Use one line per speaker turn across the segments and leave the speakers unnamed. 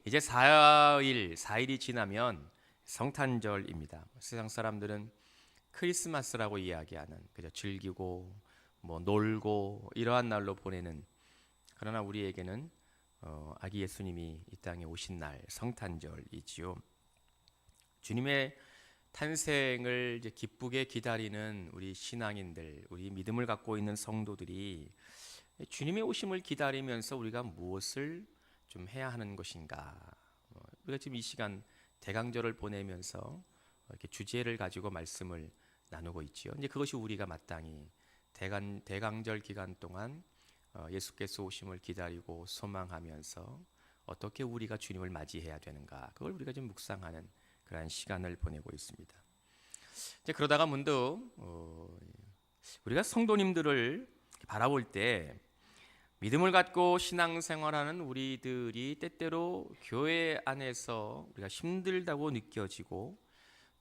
이제 4일이 지나면 성탄절입니다. 세상 사람들은 크리스마스라고 이야기하는 그저 즐기고 뭐 놀고 이러한 날로 보내는, 그러나 우리에게는 아기 예수님이 이 땅에 오신 날 성탄절이지요. 주님의 탄생을 이제 기쁘게 기다리는 우리 신앙인들, 우리 믿음을 갖고 있는 성도들이 주님의 오심을 기다리면서 우리가 무엇을 좀 해야 하는 것인가? 우리가 지금 이 시간 대강절을 보내면서 이렇게 주제를 가지고 말씀을 나누고 있지요. 이제 그것이 우리가 마땅히 대강절 기간 동안 예수께서 오심을 기다리고 소망하면서 어떻게 우리가 주님을 맞이해야 되는가? 그걸 우리가 좀 묵상하는 그러한 시간을 보내고 있습니다. 이제 그러다가 문득 우리가 성도님들을 바라볼 때 믿음을 갖고 신앙생활하는 우리들이 때때로 교회 안에서 우리가 힘들다고 느껴지고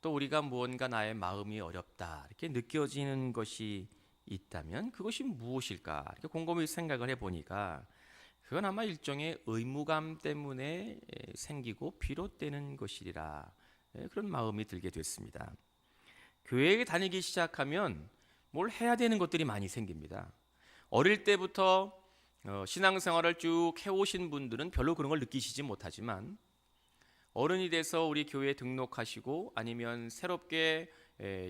또 우리가 무언가 나의 마음이 어렵다 이렇게 느껴지는 것이 있다면 그것이 무엇일까 이렇게 곰곰이 생각을 해보니까 그건 아마 일종의 의무감 때문에 생기고 비롯되는 것이리라, 그런 마음이 들게 됐습니다. 교회에 다니기 시작하면 뭘 해야 되는 것들이 많이 생깁니다. 어릴 때부터 신앙생활을 쭉 해오신 분들은 별로 그런 걸 느끼시지 못하지만 어른이 돼서 우리 교회에 등록하시고 아니면 새롭게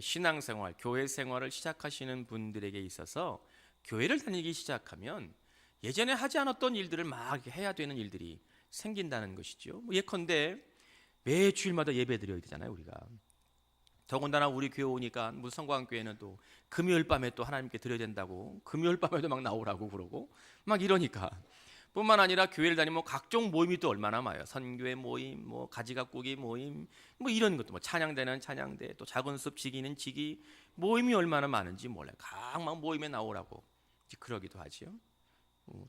신앙생활, 교회 생활을 시작하시는 분들에게 있어서 교회를 다니기 시작하면 예전에 하지 않았던 일들을 막 해야 되는 일들이 생긴다는 것이죠. 예컨대 매 주일마다 예배 드려야 되잖아요, 우리가. 더군다나 우리 교회 오니까 무슨 성광교회는 또 금요일 밤에 또 하나님께 드려야 된다고 금요일 밤에도 막 나오라고 그러고 막 이러니까, 뿐만 아니라 교회를 다니면 각종 모임이 또 얼마나 많아요. 선교회 모임, 뭐 가지가꾸기 모임, 뭐 이런 것도, 뭐 찬양대는 찬양대, 또 작은 숲 지기는 지기, 모임이 얼마나 많은지 몰라요. 각 모임에 나오라고 그러기도 하지요.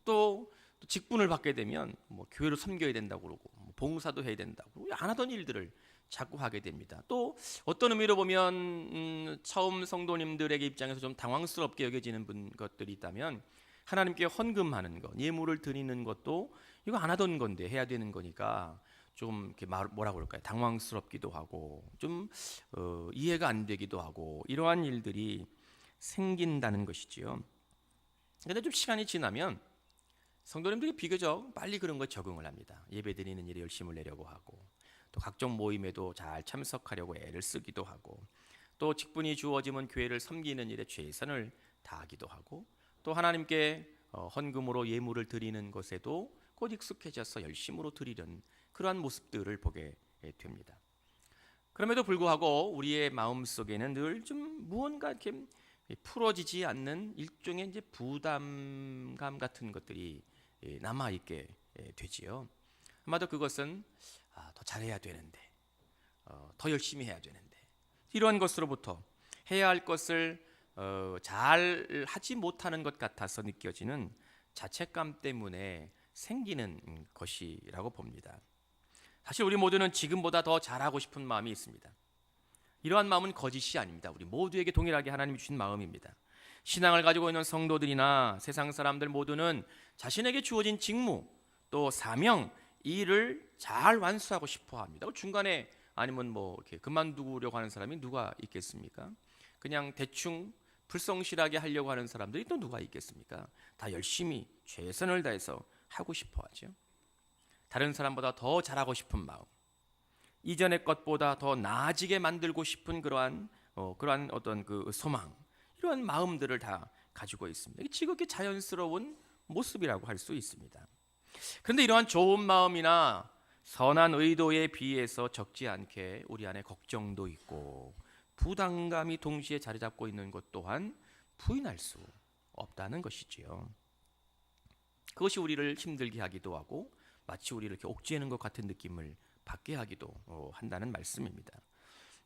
또 직분을 받게 되면 뭐 교회로 섬겨야 된다고 그러고 뭐 봉사도 해야 된다고 안 하던 일들을 자꾸 하게 됩니다. 또 어떤 의미로 보면 처음 성도님들에게 입장에서 좀 당황스럽게 여겨지는 것들이 있다면 하나님께 헌금하는 것, 예물을 드리는 것도 이거 안 하던 건데 해야 되는 거니까 좀 이렇게 뭐라 그럴까요? 당황스럽기도 하고 좀 이해가 안 되기도 하고 이러한 일들이 생긴다는 것이지요. 그런데 좀 시간이 지나면 성도님들이 비교적 빨리 그런 거 적응을 합니다. 예배드리는 일에 열심을 내려고 하고 또 각종 모임에도 잘 참석하려고 애를 쓰기도 하고 또 직분이 주어지면 교회를 섬기는 일에 최선을 다하기도 하고 또 하나님께 헌금으로 예물을 드리는 것에도 곧 익숙해져서 열심으로 드리려는 그러한 모습들을 보게 됩니다. 그럼에도 불구하고 우리의 마음속에는 늘 좀 무언가 이렇게 풀어지지 않는 일종의 이제 부담감 같은 것들이 남아 있게 되지요. 아마도 그것은 더 잘해야 되는데, 더 열심히 해야 되는데, 이러한 것으로부터 해야 할 것을 잘 하지 못하는 것 같아서 느껴지는 자책감 때문에 생기는 것이라고 봅니다. 사실 우리 모두는 지금보다 더 잘하고 싶은 마음이 있습니다. 이러한 마음은 거짓이 아닙니다. 우리 모두에게 동일하게 하나님이 주신 마음입니다. 신앙을 가지고 있는 성도들이나 세상 사람들 모두는 자신에게 주어진 직무 또 사명, 이 일을 잘 완수하고 싶어 합니다. 중간에 아니면 뭐 이렇게 그만두려고 하는 사람이 누가 있겠습니까? 그냥 대충 불성실하게 하려고 하는 사람들이 또 누가 있겠습니까? 다 열심히 최선을 다해서 하고 싶어 하죠. 다른 사람보다 더 잘하고 싶은 마음, 이전의 것보다 더 나아지게 만들고 싶은 그러한 어떤 그 소망, 이런 마음들을 다 가지고 있습니다. 이게 지극히 자연스러운 모습이라고 할 수 있습니다. 그런데 이러한 좋은 마음이나 선한 의도에 비해서 적지 않게 우리 안에 걱정도 있고 부담감이 동시에 자리 잡고 있는 것 또한 부인할 수 없다는 것이지요. 그것이 우리를 힘들게 하기도 하고 마치 우리를 이렇게 옥죄는 것 같은 느낌을 받게 하기도 한다는 말씀입니다.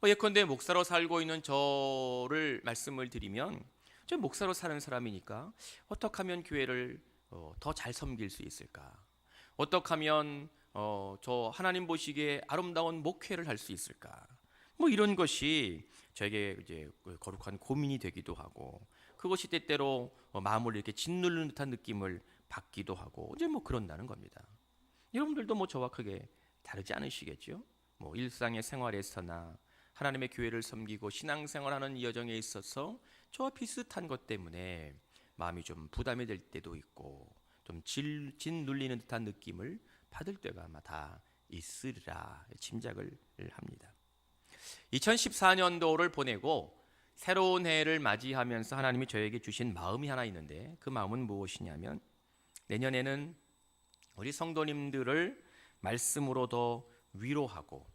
예컨대 목사로 살고 있는 저를 말씀을 드리면, 저 목사로 사는 사람이니까 어떻게 하면 교회를 더 잘 섬길 수 있을까? 어떻게 하면 저 하나님 보시기에 아름다운 목회를 할 수 있을까? 뭐 이런 것이 저에게 이제 거룩한 고민이 되기도 하고, 그것이 때때로 마음을 이렇게 짓누르는 듯한 느낌을 받기도 하고, 이제 뭐 그런다는 겁니다. 여러분들도 뭐 저와 크게 다르지 않으시겠죠? 뭐 일상의 생활에서나 하나님의 교회를 섬기고 신앙생활하는 이 여정에 있어서 저와 비슷한 것 때문에 마음이 좀 부담이 될 때도 있고 좀 짓눌리는 듯한 느낌을 받을 때가 아마 다 있으리라 짐작을 합니다. 2014년도를 보내고 새로운 해를 맞이하면서 하나님이 저에게 주신 마음이 하나 있는데 그 마음은 무엇이냐면 내년에는 우리 성도님들을 말씀으로 더 위로하고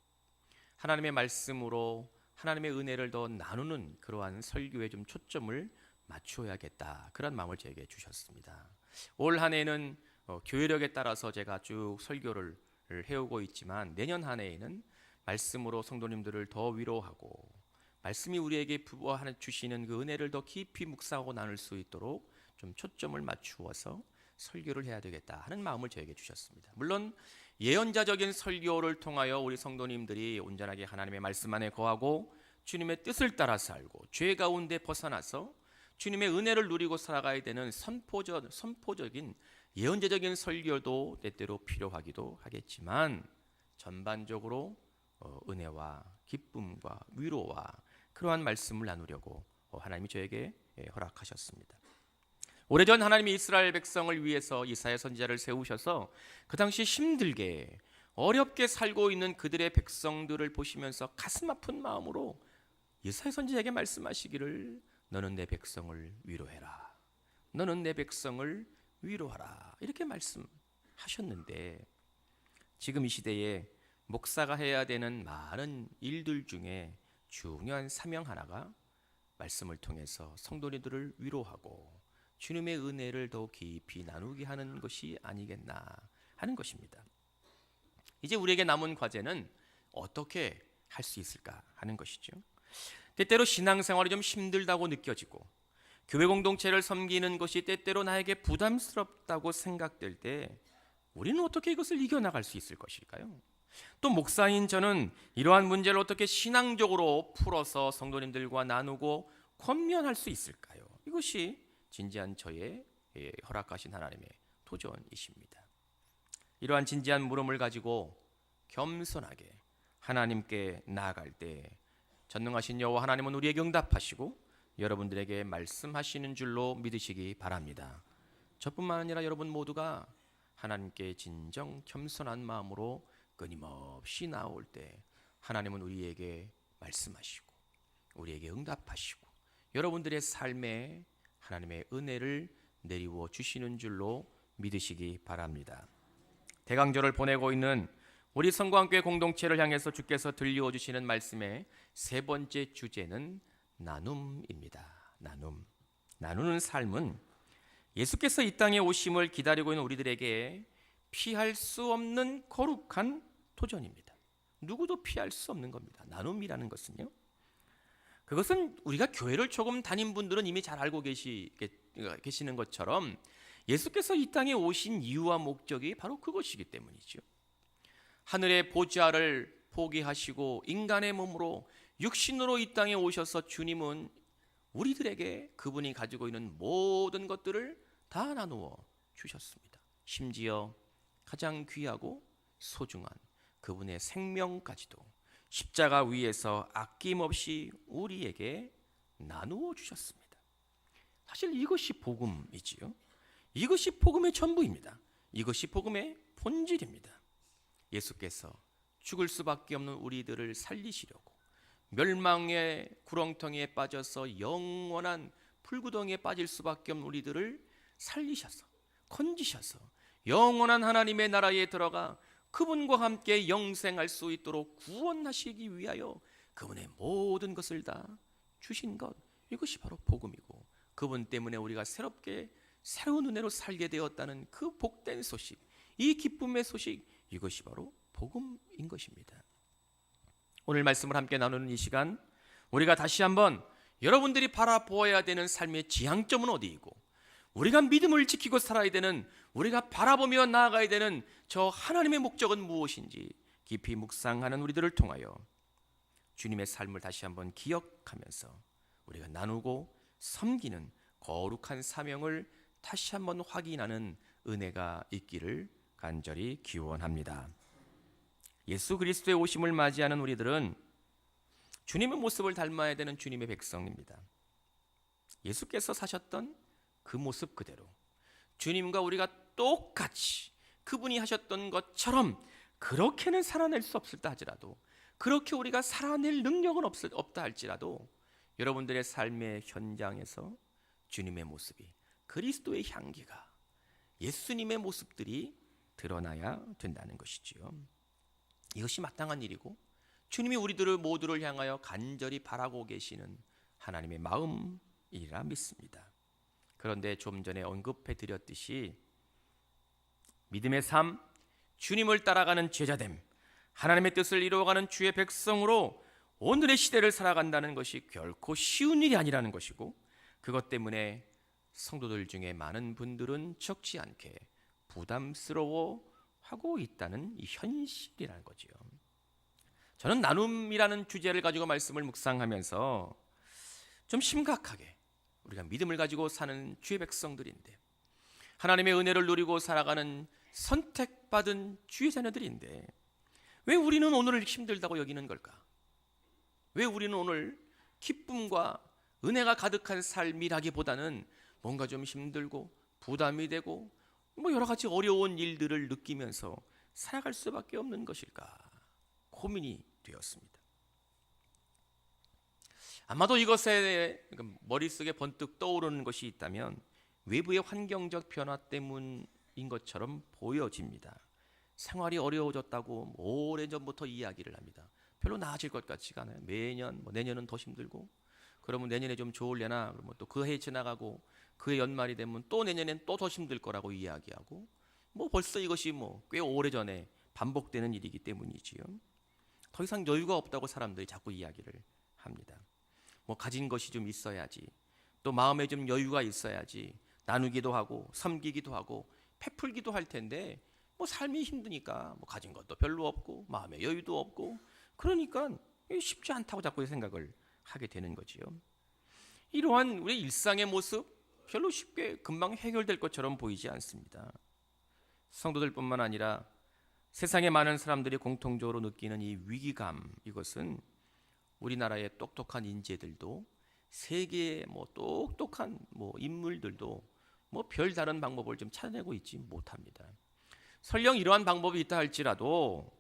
하나님의 말씀으로 하나님의 은혜를 더 나누는 그러한 설교에 좀 초점을 맞춰야겠다, 그런 마음을 제게 주셨습니다. 올 한 해는 교회력에 따라서 제가 쭉 설교를 해오고 있지만 내년 한 해에는 말씀으로 성도님들을 더 위로하고 말씀이 우리에게 주시는 그 은혜를 더 깊이 묵상하고 나눌 수 있도록 좀 초점을 맞추어서 설교를 해야 되겠다 하는 마음을 저에게 주셨습니다. 물론 예언자적인 설교를 통하여 우리 성도님들이 온전하게 하나님의 말씀 안에 거하고 주님의 뜻을 따라 살고 죄 가운데 벗어나서 주님의 은혜를 누리고 살아가야 되는 선포적인 예언자적인 설교도 때때로 필요하기도 하겠지만 전반적으로 은혜와 기쁨과 위로와 그러한 말씀을 나누려고 하나님이 저에게 허락하셨습니다. 오래전 하나님이 이스라엘 백성을 위해서 이사야 선지자를 세우셔서 그 당시 힘들게 어렵게 살고 있는 그들의 백성들을 보시면서 가슴 아픈 마음으로 이사야 선지자에게 말씀하시기를 너는 내 백성을 위로해라. 너는 내 백성을 위로하라. 이렇게 말씀하셨는데 지금 이 시대에 목사가 해야 되는 많은 일들 중에 중요한 사명 하나가 말씀을 통해서 성도님들을 위로하고 주님의 은혜를 더 깊이 나누게 하는 것이 아니겠나 하는 것입니다. 이제 우리에게 남은 과제는 어떻게 할 수 있을까 하는 것이죠. 때때로 신앙생활이 좀 힘들다고 느껴지고 교회 공동체를 섬기는 것이 때때로 나에게 부담스럽다고 생각될 때 우리는 어떻게 이것을 이겨나갈 수 있을 것일까요? 또 목사인 저는 이러한 문제를 어떻게 신앙적으로 풀어서 성도님들과 나누고 권면할 수 있을까요? 이것이 진지한 저의 허락하신 하나님의 도전이십니다. 이러한 진지한 물음을 가지고 겸손하게 하나님께 나아갈 때 전능하신 여호와 하나님은 우리에게 응답하시고 여러분들에게 말씀하시는 줄로 믿으시기 바랍니다. 저뿐만 아니라 여러분 모두가 하나님께 진정 겸손한 마음으로 끊임없이 나올 때 하나님은 우리에게 말씀하시고 우리에게 응답하시고 여러분들의 삶에 하나님의 은혜를 내리워 주시는 줄로 믿으시기 바랍니다. 대강절을 보내고 있는 우리 성광교회 공동체를 향해서 주께서 들려워 주시는 말씀의 세 번째 주제는 나눔입니다. 나누는 삶은 예수께서 이 땅에 오심을 기다리고 있는 우리들에게 피할 수 없는 거룩한 도전입니다. 누구도 피할 수 없는 겁니다. 나눔이라는 것은요. 그것은 우리가 교회를 조금 다닌 분들은 이미 잘 알고 계시는 것처럼 예수께서 이 땅에 오신 이유와 목적이 바로 그것이기 때문이죠. 하늘의 보좌를 포기하시고 인간의 몸으로 육신으로 이 땅에 오셔서 주님은 우리들에게 그분이 가지고 있는 모든 것들을 다 나누어 주셨습니다. 심지어 가장 귀하고 소중한 그분의 생명까지도 십자가 위에서 아낌없이 우리에게 나누어 주셨습니다. 사실 이것이 복음이지요. 이것이 복음의 전부입니다. 이것이 복음의 본질입니다. 예수께서 죽을 수밖에 없는 우리들을 살리시려고 멸망의 구렁텅이에 빠져서 영원한 불구덩이에 빠질 수밖에 없는 우리들을 살리셔서 건지셔서 영원한 하나님의 나라에 들어가 그분과 함께 영생할 수 있도록 구원하시기 위하여 그분의 모든 것을 다 주신 것, 이것이 바로 복음이고 그분 때문에 우리가 새롭게 새로운 은혜로 살게 되었다는 그 복된 소식, 이 기쁨의 소식, 이것이 바로 복음인 것입니다. 오늘 말씀을 함께 나누는 이 시간 우리가 다시 한번 여러분들이 바라보아야 되는 삶의 지향점은 어디이고 우리가 믿음을 지키고 살아야 되는, 우리가 바라보며 나아가야 되는 저 하나님의 목적은 무엇인지 깊이 묵상하는 우리들을 통하여 주님의 삶을 다시 한번 기억하면서 우리가 나누고 섬기는 거룩한 사명을 다시 한번 확인하는 은혜가 있기를 간절히 기원합니다. 예수 그리스도의 오심을 맞이하는 우리들은 주님의 모습을 닮아야 되는 주님의 백성입니다. 예수께서 사셨던 그 모습 그대로 주님과 우리가 똑같이 그분이 하셨던 것처럼 그렇게는 살아낼 수 없을다 하지라도, 그렇게 우리가 살아낼 능력은 없다 할지라도 여러분들의 삶의 현장에서 주님의 모습이, 그리스도의 향기가, 예수님의 모습들이 드러나야 된다는 것이지요. 이것이 마땅한 일이고 주님이 우리들을 모두를 향하여 간절히 바라고 계시는 하나님의 마음이라 믿습니다. 그런데 좀 전에 언급해 드렸듯이 믿음의 삶, 주님을 따라가는 제자됨, 하나님의 뜻을 이루어가는 주의 백성으로 오늘의 시대를 살아간다는 것이 결코 쉬운 일이 아니라는 것이고, 그것 때문에 성도들 중에 많은 분들은 적지 않게 부담스러워하고 있다는 이 현실이라는 거죠. 저는 나눔이라는 주제를 가지고 말씀을 묵상하면서 좀 심각하게 우리가 믿음을 가지고 사는 주의 백성들인데, 하나님의 은혜를 누리고 살아가는 선택받은 주의 자녀들인데 왜 우리는 오늘을 힘들다고 여기는 걸까? 왜 우리는 오늘 기쁨과 은혜가 가득한 삶이라기보다는 뭔가 좀 힘들고 부담이 되고 여러 가지 어려운 일들을 느끼면서 살아갈 수밖에 없는 것일까 고민이 되었습니다. 아마도 이것에 머릿속에 번뜩 떠오르는 것이 있다면 외부의 환경적 변화 때문인 것처럼 보여집니다. 생활이 어려워졌다고 오래전부터 이야기를 합니다. 별로 나아질 것 같지가 않아요. 매년 내년은 더 힘들고, 그러면 내년에 좀 좋으려나, 그러면 또 그 해 지나가고 그해 연말이 되면 또 내년엔 또 더 힘들 거라고 이야기하고, 벌써 이것이 꽤 오래전에 반복되는 일이기 때문이지요. 더 이상 여유가 없다고 사람들이 자꾸 이야기를 합니다. 가진 것이 좀 있어야지, 또 마음에 좀 여유가 있어야지 나누기도 하고 섬기기도 하고 베풀기도 할 텐데 삶이 힘드니까 가진 것도 별로 없고 마음에 여유도 없고, 그러니까 쉽지 않다고 자꾸 생각을 하게 되는 거지요. 이러한 우리 일상의 모습 별로 쉽게 금방 해결될 것처럼 보이지 않습니다. 성도들뿐만 아니라 세상의 많은 사람들이 공통적으로 느끼는 이 위기감, 이것은 우리나라의 똑똑한 인재들도, 세계의 똑똑한 인물들도 별다른 방법을 좀 찾아내고 있지 못합니다. 설령 이러한 방법이 있다 할지라도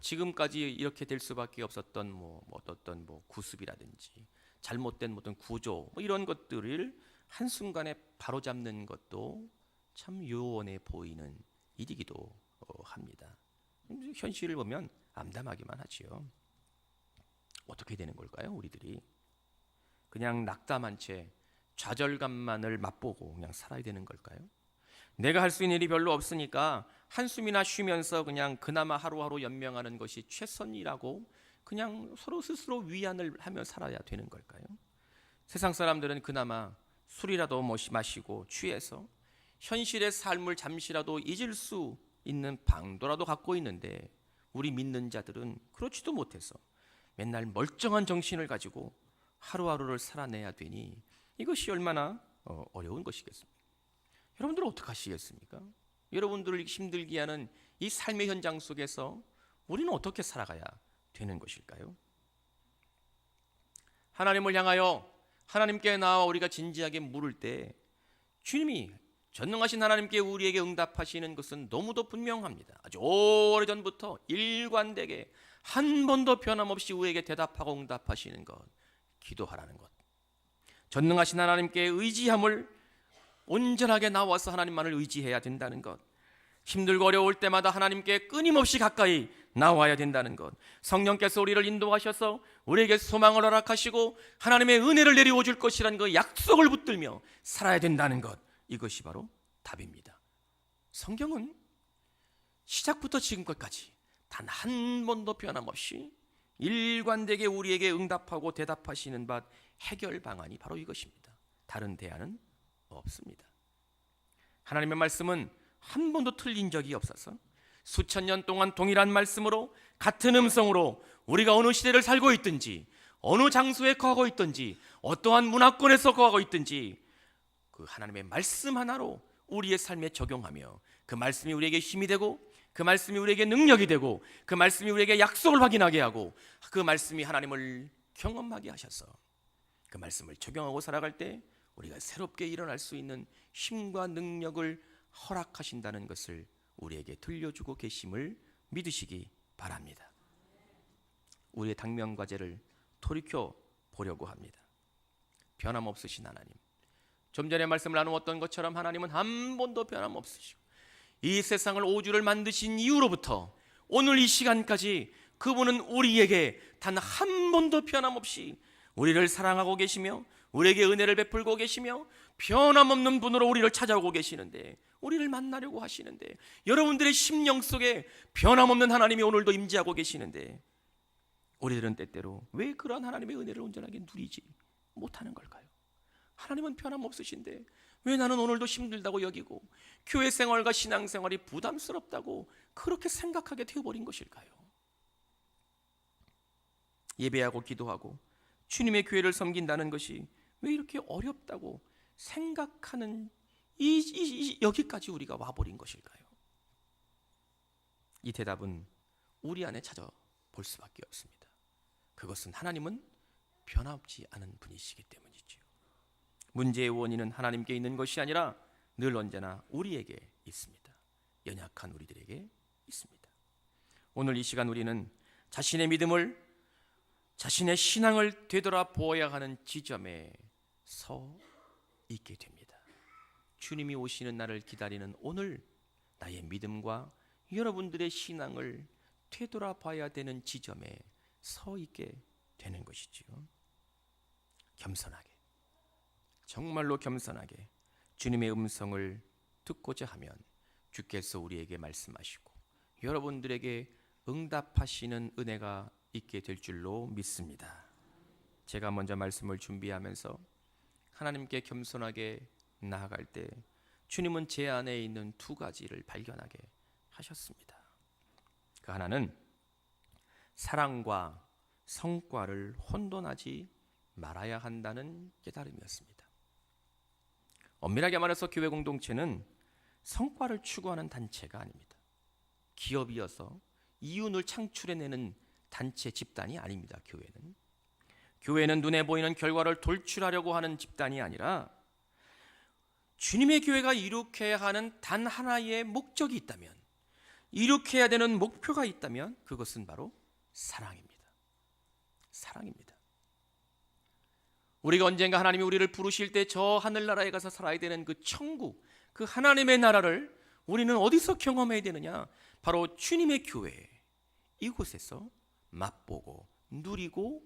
지금까지 이렇게 될 수밖에 없었던 어떤 구습이라든지 잘못된 어떤 구조 이런 것들을 한순간에 바로잡는 것도 참 요원해 보이는 일이기도 합니다. 현실을 보면 암담하기만 하지요. 어떻게 되는 걸까요? 우리들이 그냥 낙담한 채 좌절감만을 맛보고 그냥 살아야 되는 걸까요? 내가 할 수 있는 일이 별로 없으니까 한숨이나 쉬면서 그냥 그나마 하루하루 연명하는 것이 최선이라고 그냥 서로 스스로 위안을 하며 살아야 되는 걸까요? 세상 사람들은 그나마 술이라도 마시고 취해서 현실의 삶을 잠시라도 잊을 수 있는 방도라도 갖고 있는데, 우리 믿는 자들은 그렇지도 못해서 맨날 멀쩡한 정신을 가지고 하루하루를 살아내야 되니 이것이 얼마나 어려운 것이겠습니까? 여러분들은 어떻게 하시겠습니까? 여러분들을 힘들게 하는 이 삶의 현장 속에서 우리는 어떻게 살아가야 되는 것일까요? 하나님을 향하여 하나님께 나와 우리가 진지하게 물을 때 주님이 전능하신 하나님께 우리에게 응답하시는 것은 너무도 분명합니다. 아주 오래전부터 일관되게 한 번도 변함없이 우리에게 대답하고 응답하시는 것, 기도하라는 것. 전능하신 하나님께 의지함을 온전하게 나와서 하나님만을 의지해야 된다는 것. 힘들고 어려울 때마다 하나님께 끊임없이 가까이 나와야 된다는 것. 성령께서 우리를 인도하셔서 우리에게 소망을 허락하시고 하나님의 은혜를 내려오 줄 것이라는 그 약속을 붙들며 살아야 된다는 것. 이것이 바로 답입니다. 성경은 시작부터 지금까지 단 한 번도 변함없이 일관되게 우리에게 응답하고 대답하시는 바 해결 방안이 바로 이것입니다. 다른 대안은 없습니다. 하나님의 말씀은 한 번도 틀린 적이 없어서 수천 년 동안 동일한 말씀으로 같은 음성으로 우리가 어느 시대를 살고 있든지 어느 장소에 거하고 있든지 어떠한 문화권에서 거하고 있든지 그 하나님의 말씀 하나로 우리의 삶에 적용하며 그 말씀이 우리에게 힘이 되고 그 말씀이 우리에게 능력이 되고 그 말씀이 우리에게 약속을 확인하게 하고 그 말씀이 하나님을 경험하게 하셔서 그 말씀을 적용하고 살아갈 때 우리가 새롭게 일어날 수 있는 힘과 능력을 허락하신다는 것을 우리에게 들려주고 계심을 믿으시기 바랍니다. 우리의 당면과제를 돌이켜 보려고 합니다. 변함없으신 하나님, 좀 전에 말씀을 나누었던 것처럼 하나님은 한 번도 변함없으시고 이 세상을 오주를 만드신 이후로부터 오늘 이 시간까지 그분은 우리에게 단 한 번도 변함없이 우리를 사랑하고 계시며 우리에게 은혜를 베풀고 계시며 변함없는 분으로 우리를 찾아오고 계시는데, 우리를 만나려고 하시는데, 여러분들의 심령 속에 변함없는 하나님이 오늘도 임재하고 계시는데 우리들은 때때로 왜 그러한 하나님의 은혜를 온전하게 누리지 못하는 걸까요? 하나님은 변함없으신데 왜 나는 오늘도 힘들다고 여기고 교회 생활과 신앙 생활이 부담스럽다고 그렇게 생각하게 되어버린 것일까요? 예배하고 기도하고 주님의 교회를 섬긴다는 것이 왜 이렇게 어렵다고 생각하는 여기까지 우리가 와버린 것일까요? 이 대답은 우리 안에 찾아볼 수밖에 없습니다. 그것은 하나님은 변함없지 않은 분이시기 때문이지요. 문제의 원인은 하나님께 있는 것이 아니라 늘 언제나 우리에게 있습니다. 연약한 우리들에게 있습니다. 오늘 이 시간 우리는 자신의 믿음을, 자신의 신앙을 되돌아보아야 하는 지점에 서 있게 됩니다. 주님이 오시는 날을 기다리는 오늘 나의 믿음과 여러분들의 신앙을 되돌아봐야 되는 지점에 서 있게 되는 것이지요. 겸손하게, 정말로 겸손하게 주님의 음성을 듣고자 하면 주께서 우리에게 말씀하시고 여러분들에게 응답하시는 은혜가 있게 될 줄로 믿습니다. 제가 먼저 말씀을 준비하면서 하나님께 겸손하게 나아갈 때 주님은 제 안에 있는 두 가지를 발견하게 하셨습니다. 그 하나는 사랑과 성과를 혼돈하지 말아야 한다는 깨달음이었습니다. 엄밀하게 말해서 교회 공동체는 성과를 추구하는 단체가 아닙니다. 기업이어서 이윤을 창출해내는 단체, 집단이 아닙니다. 교회는 눈에 보이는 결과를 돌출하려고 하는 집단이 아니라 주님의 교회가 이룩해야 하는 단 하나의 목적이 있다면, 이룩해야 되는 목표가 있다면 그것은 바로 사랑입니다. 사랑입니다. 우리가 언젠가 하나님이 우리를 부르실 때 저 하늘나라에 가서 살아야 되는 그 천국, 그 하나님의 나라를 우리는 어디서 경험해야 되느냐? 바로 주님의 교회, 이곳에서 맛보고 누리고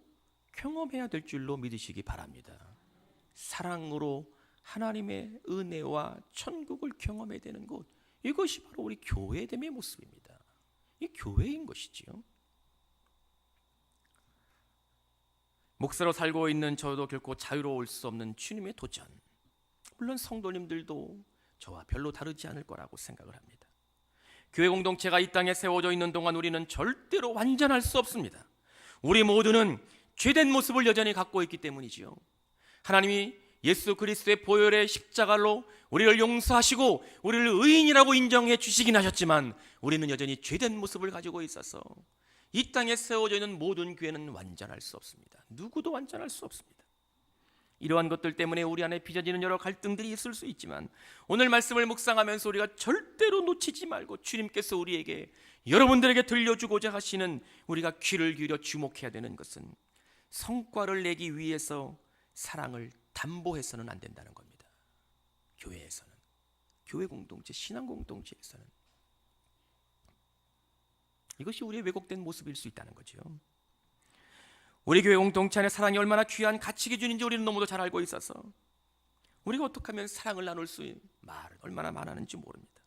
경험해야 될 줄로 믿으시기 바랍니다. 사랑으로 하나님의 은혜와 천국을 경험해야 되는 곳, 이것이 바로 우리 교회됨의 모습입니다. 이 교회인 것이지요. 목사로 살고 있는 저도 결코 자유로울 수 없는 주님의 도전, 물론 성도님들도 저와 별로 다르지 않을 거라고 생각을 합니다. 교회 공동체가 이 땅에 세워져 있는 동안 우리는 절대로 완전할 수 없습니다. 우리 모두는 죄된 모습을 여전히 갖고 있기 때문이지요. 하나님이 예수 그리스도의 보혈의 십자가로 우리를 용서하시고 우리를 의인이라고 인정해 주시긴 하셨지만 우리는 여전히 죄된 모습을 가지고 있어서 이 땅에 세워져 있는 모든 교회는 완전할 수 없습니다. 누구도 완전할 수 없습니다. 이러한 것들 때문에 우리 안에 빚어지는 여러 갈등들이 있을 수 있지만 오늘 말씀을 묵상하면서 우리가 절대로 놓치지 말고 주님께서 우리에게, 여러분들에게 들려주고자 하시는, 우리가 귀를 기울여 주목해야 되는 것은 성과를 내기 위해서 사랑을 담보해서는 안 된다는 겁니다. 교회에서는, 교회 공동체, 신앙 공동체에서는 이것이 우리의 왜곡된 모습일 수 있다는 거죠. 우리 교회 공동체 안에 사랑이 얼마나 귀한 가치 기준인지 우리는 너무도 잘 알고 있어서 우리가 어떻게 하면 사랑을 나눌 수 있는 말을 얼마나 많았는지 모릅니다.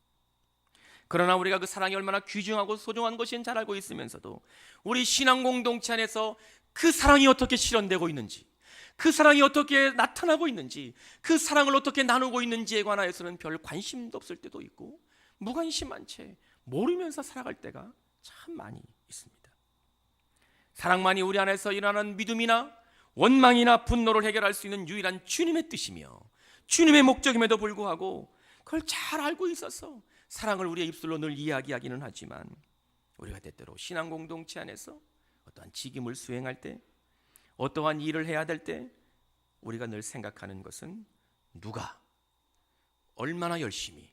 그러나 우리가 그 사랑이 얼마나 귀중하고 소중한 것인 잘 알고 있으면서도 우리 신앙 공동체 안에서 그 사랑이 어떻게 실현되고 있는지, 그 사랑이 어떻게 나타나고 있는지, 그 사랑을 어떻게 나누고 있는지에 관하여서는 별 관심도 없을 때도 있고 무관심한 채 모르면서 살아갈 때가 참 많이 있습니다. 사랑만이 우리 안에서 일어나는 믿음이나 원망이나 분노를 해결할 수 있는 유일한 주님의 뜻이며 주님의 목적임에도 불구하고 그걸 잘 알고 있어서 사랑을 우리의 입술로 늘 이야기하기는 하지만 우리가 때때로 신앙 공동체 안에서 어떠한 직임을 수행할 때, 어떠한 일을 해야 될 때 우리가 늘 생각하는 것은 누가 얼마나 열심히,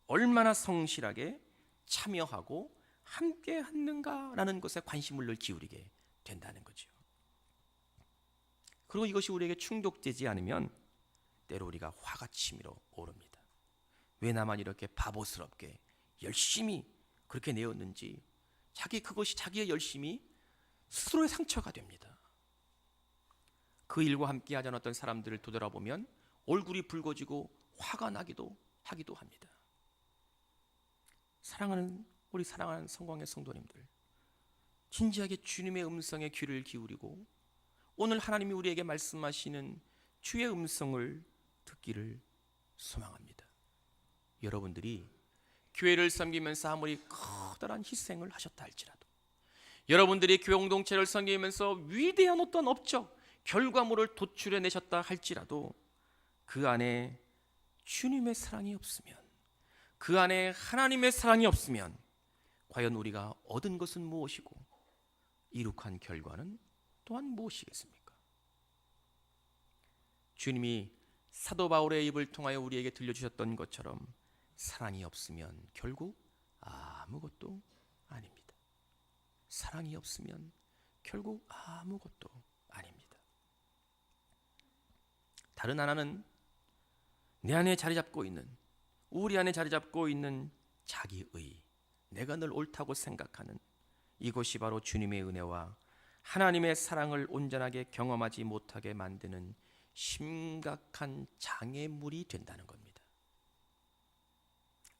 얼마나 성실하게 참여하고 함께 하는가라는 것에 관심을 늘 기울이게 된다는 거죠. 그리고 이것이 우리에게 충족되지 않으면 때로 우리가 화가 치밀어 오릅니다. 왜 나만 이렇게 바보스럽게 열심히 그렇게 내었는지, 그것이 자기의 열심이 스스로의 상처가 됩니다. 그 일과 함께 하지 않았던 사람들을 되돌아보면 얼굴이 붉어지고 화가 나기도 하기도 합니다. 우리 사랑하는 성광의 성도님들, 진지하게 주님의 음성에 귀를 기울이고 오늘 하나님이 우리에게 말씀하시는 주의 음성을 듣기를 소망합니다. 여러분들이 교회를 섬기면서 아무리 커다란 희생을 하셨다 할지라도, 여러분들이 교회 공동체를 섬기면서 위대한 어떤 업적, 결과물을 도출해내셨다 할지라도 그 안에 주님의 사랑이 없으면, 그 안에 하나님의 사랑이 없으면 과연 우리가 얻은 것은 무엇이고 이룩한 결과는 또한 무엇이겠습니까? 주님이 사도 바울의 입을 통하여 우리에게 들려주셨던 것처럼 사랑이 없으면 결국 아무것도 아닙니다. 사랑이 없으면 결국 아무것도 아닙니다. 다른 하나는 내 안에 자리 잡고 있는, 우리 안에 자리 잡고 있는 자기의, 내가 늘 옳다고 생각하는 이것이 바로 주님의 은혜와 하나님의 사랑을 온전하게 경험하지 못하게 만드는 심각한 장애물이 된다는 겁니다.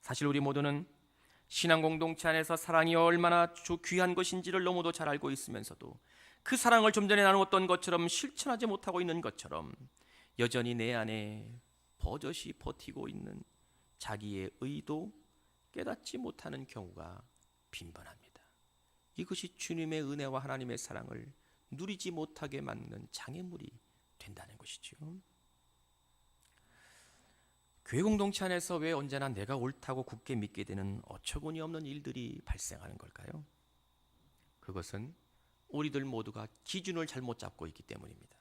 사실 우리 모두는 신앙 공동체 안에서 사랑이 얼마나 귀한 것인지를 너무도 잘 알고 있으면서도 그 사랑을 좀 전에 나누었던 것처럼 실천하지 못하고 있는 것처럼 여전히 내 안에 버젓이 버티고 있는 자기의 의도 깨닫지 못하는 경우가 빈번합니다. 이것이 주님의 은혜와 하나님의 사랑을 누리지 못하게 막는 장애물이 된다는 것이죠. 교회 공동체 안에서 왜 언제나 내가 옳다고 굳게 믿게 되는 어처구니 없는 일들이 발생하는 걸까요? 그것은 우리들 모두가 기준을 잘못 잡고 있기 때문입니다.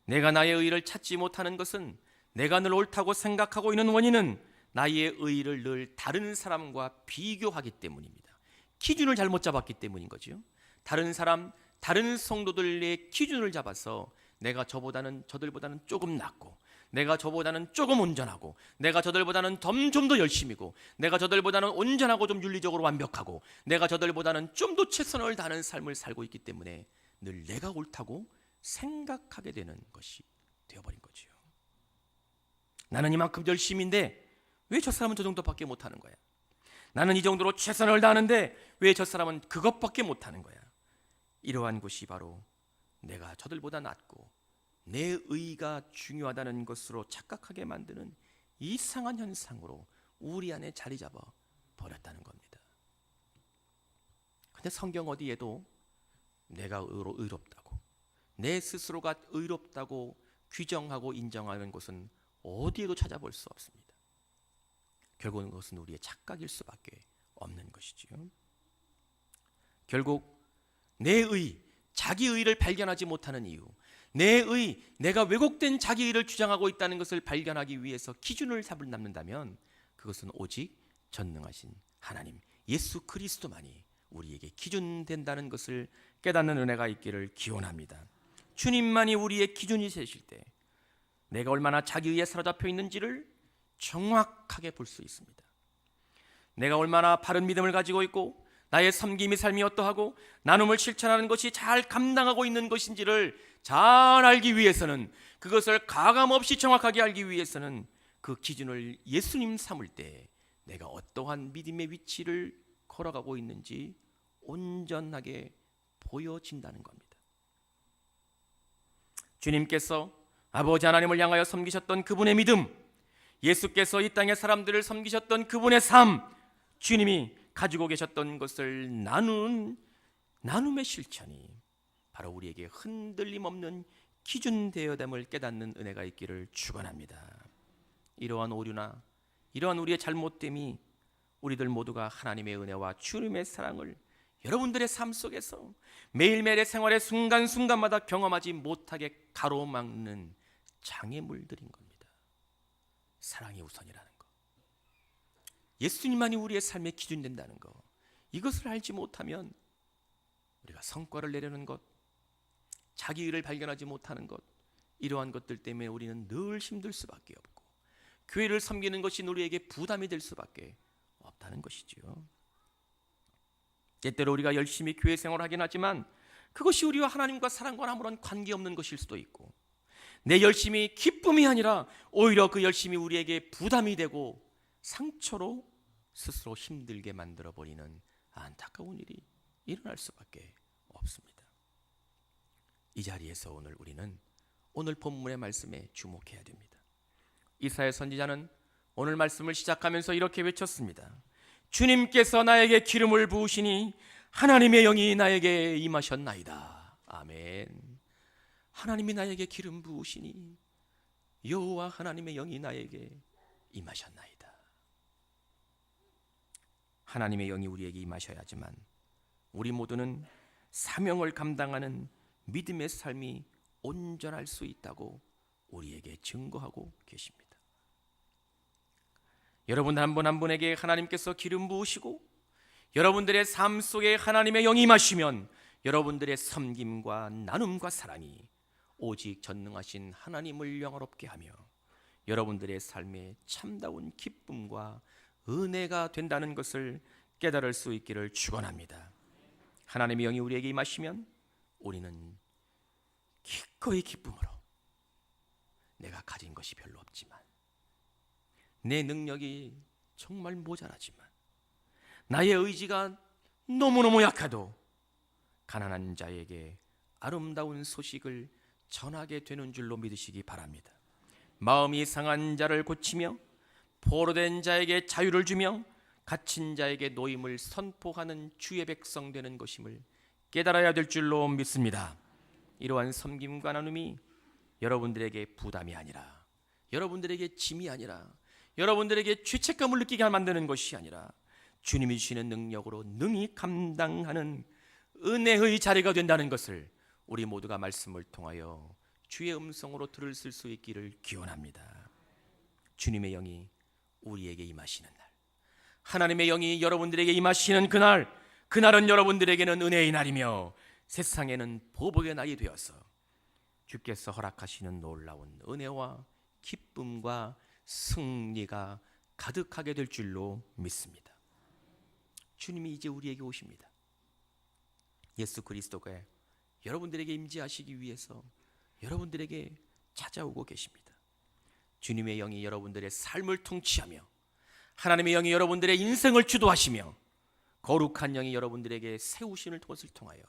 내가 나의 의를 찾지 못하는 것은, 내가 늘 옳다고 생각하고 있는 원인은 나의 의를 늘 다른 사람과 비교하기 때문입니다. 기준을 잘못 잡았기 때문인 거죠. 다른 사람, 다른 성도들의 기준을 잡아서 내가 저들보다는 조금 낫고, 내가 저보다는 조금 온전하고, 내가 저들보다는 좀 더 열심이고, 내가 저들보다는 온전하고 좀 윤리적으로 완벽하고, 내가 저들보다는 좀 더 최선을 다하는 삶을 살고 있기 때문에 늘 내가 옳다고 생각하게 되는 것이 되어버린 거죠. 나는 이만큼 열심인데 왜 저 사람은 저 정도밖에 못하는 거야? 나는 이 정도로 최선을 다하는데 왜 저 사람은 그것밖에 못하는 거야? 이러한 것이 바로 내가 저들보다 낫고 내 의가 중요하다는 것으로 착각하게 만드는 이상한 현상으로 우리 안에 자리 잡아 버렸다는 겁니다. 근데 성경 어디에도 내가 의롭다고, 내 스스로가 의롭다고 규정하고 인정하는 것은 어디에도 찾아볼 수 없습니다. 결국은 그것은 우리의 착각일 수밖에 없는 것이지요. 결국 내 의, 자기 의를 발견하지 못하는 이유, 내 의, 내가 왜곡된 자기 의를 주장하고 있다는 것을 발견하기 위해서 기준을 삼는다면 그것은 오직 전능하신 하나님 예수 그리스도만이 우리에게 기준 된다는 것을 깨닫는 은혜가 있기를 기원합니다. 주님만이 우리의 기준이 되실 때 내가 얼마나 자기 의에 사로잡혀 있는지를 정확하게 볼 수 있습니다. 내가 얼마나 바른 믿음을 가지고 있고 나의 섬김의 삶이 어떠하고 나눔을 실천하는 것이 잘 감당하고 있는 것인지를 잘 알기 위해서는, 그것을 가감없이 정확하게 알기 위해서는 그 기준을 예수님 삼을 때 내가 어떠한 믿음의 위치를 걸어가고 있는지 온전하게 보여진다는 겁니다. 주님께서 아버지 하나님을 향하여 섬기셨던 그분의 믿음, 예수께서 이 땅의 사람들을 섬기셨던 그분의 삶, 주님이 가지고 계셨던 것을 나눔의 실천이 바로 우리에게 흔들림 없는 기준 되어됨을 깨닫는 은혜가 있기를 축원합니다. 이러한 오류나 이러한 우리의 잘못됨이 우리들 모두가 하나님의 은혜와 주님의 사랑을 여러분들의 삶 속에서 매일매일의 생활의 순간순간마다 경험하지 못하게 가로막는 장애물들인 겁니다. 사랑이 우선이라는 것, 예수님만이 우리의 삶의 기준 된다는 것, 이것을 알지 못하면 우리가 성과를 내려는 것, 자기 의를 발견하지 못하는 것, 이러한 것들 때문에 우리는 늘 힘들 수밖에 없고 교회를 섬기는 것이 우리에게 부담이 될 수밖에 없다는 것이지요. 때때로 우리가 열심히 교회 생활을 하긴 하지만 그것이 우리와 하나님과 사랑과 아무런 관계없는 것일 수도 있고, 내 열심이 기쁨이 아니라 오히려 그 열심이 우리에게 부담이 되고 상처로 스스로 힘들게 만들어버리는 안타까운 일이 일어날 수밖에 없습니다. 이 자리에서 오늘 우리는 오늘 본문의 말씀에 주목해야 됩니다. 이사야 선지자는 오늘 말씀을 시작하면서 이렇게 외쳤습니다. 주님께서 나에게 기름을 부으시니 하나님의 영이 나에게 임하셨나이다. 아멘. 하나님이 나에게 기름 부으시니 여호와 하나님의 영이 나에게 임하셨나이다. 하나님의 영이 우리에게 임하셔야지만 우리 모두는 사명을 감당하는 믿음의 삶이 온전할 수 있다고 우리에게 증거하고 계십니다. 여러분 한 분 한 분에게 하나님께서 기름 부으시고 여러분들의 삶 속에 하나님의 영이 임하시면 여러분들의 섬김과 나눔과 사랑이 오직 전능하신 하나님을 영화롭게 하며 여러분들의 삶에 참다운 기쁨과 은혜가 된다는 것을 깨달을 수 있기를 축원합니다. 하나님의 영이 우리에게 임하시면 우리는 기꺼이 기쁨으로, 내가 가진 것이 별로 없지만, 내 능력이 정말 모자라지만, 나의 의지가 너무너무 약해도 가난한 자에게 아름다운 소식을 전하게 되는 줄로 믿으시기 바랍니다. 마음이 상한 자를 고치며 포로된 자에게 자유를 주며 갇힌 자에게 노임을 선포하는 주의 백성 되는 것임을 깨달아야 될 줄로 믿습니다. 이러한 섬김과 나눔이 여러분들에게 부담이 아니라, 여러분들에게 짐이 아니라, 여러분들에게 죄책감을 느끼게 만드는 것이 아니라 주님이 주시는 능력으로 능히 감당하는 은혜의 자리가 된다는 것을 우리 모두가 말씀을 통하여 주의 음성으로 들을 수 있기를 기원합니다. 주님의 영이 우리에게 임하시는 날, 하나님의 영이 여러분들에게 임하시는 그날, 그날은 여러분들에게는 은혜의 날이며 세상에는 보복의 날이 되어서 주께서 허락하시는 놀라운 은혜와 기쁨과 승리가 가득하게 될 줄로 믿습니다. 주님이 이제 우리에게 오십니다. 예수 그리스도가 여러분들에게 임재하시기 위해서 여러분들에게 찾아오고 계십니다. 주님의 영이 여러분들의 삶을 통치하며 하나님의 영이 여러분들의 인생을 주도하시며 거룩한 영이 여러분들에게 세우시는 것을 통하여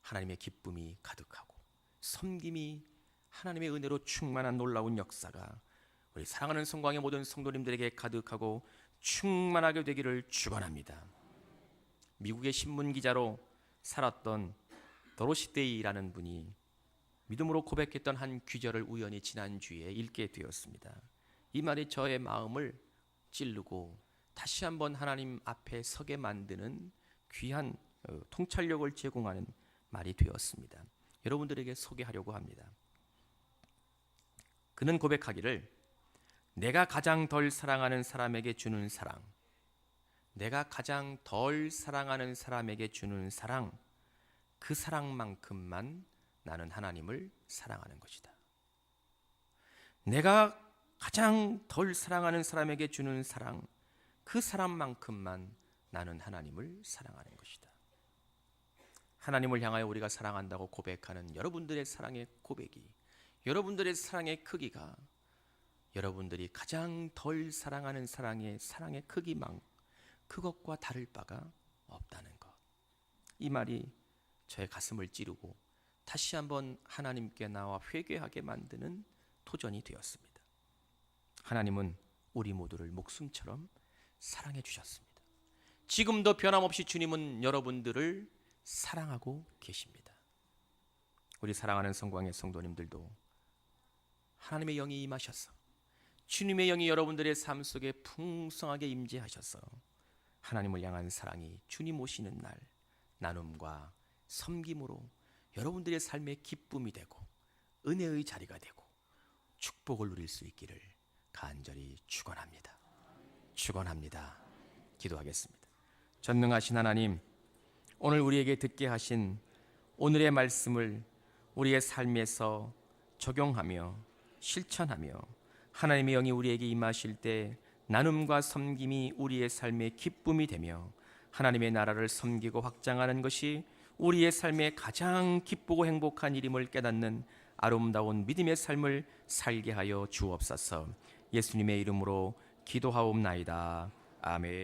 하나님의 기쁨이 가득하고 섬김이 하나님의 은혜로 충만한 놀라운 역사가 우리 사랑하는 성광의 모든 성도님들에게 가득하고 충만하게 되기를 축원합니다. 미국의 신문 기자로 살았던 도로시 데이라는 분이 믿음으로 고백했던 한 귀절을 우연히 지난주에 읽게 되었습니다. 이 말이 저의 마음을 찌르고 다시 한번 하나님 앞에 서게 만드는 귀한 통찰력을 제공하는 말이 되었습니다. 여러분들에게 소개하려고 합니다. 그는 고백하기를, 내가 가장 덜 사랑하는 사람에게 주는 사랑, 내가 가장 덜 사랑하는 사람에게 주는 사랑, 그 사랑만큼만 나는 하나님을 사랑하는 것이다. 내가 가장 덜 사랑하는 사람에게 주는 사랑, 그 사람만큼만 나는 하나님을 사랑하는 것이다. 하나님을 향하여 우리가 사랑한다고 고백하는 여러분들의 사랑의 고백이, 여러분들의 사랑의 크기가 여러분들이 가장 덜 사랑하는 사랑의 크기만 그것과 다를 바가 없다는 것. 이 말이 저의 가슴을 찌르고 다시 한번 하나님께 나와 회개하게 만드는 도전이 되었습니다. 하나님은 우리 모두를 목숨처럼 사랑해 주셨습니다. 지금도 변함없이 주님은 여러분들을 사랑하고 계십니다. 우리 사랑하는 성광의 성도님들도 하나님의 영이 임하셔서, 주님의 영이 여러분들의 삶 속에 풍성하게 임재하셔서 하나님을 향한 사랑이 주님 오시는 날 나눔과 섬김으로 여러분들의 삶의 기쁨이 되고 은혜의 자리가 되고 축복을 누릴 수 있기를 간절히 축원합니다. 축원합니다. 기도하겠습니다. 전능하신 하나님, 오늘 우리에게 듣게 하신 오늘의 말씀을 우리의 삶에서 적용하며 실천하며 하나님의 영이 우리에게 임하실 때 나눔과 섬김이 우리의 삶의 기쁨이 되며 하나님의 나라를 섬기고 확장하는 것이 우리의 삶의 가장 기쁘고 행복한 일임을 깨닫는 아름다운 믿음의 삶을 살게 하여 주옵소서. 예수님의 이름으로 기도하옵나이다. 아멘.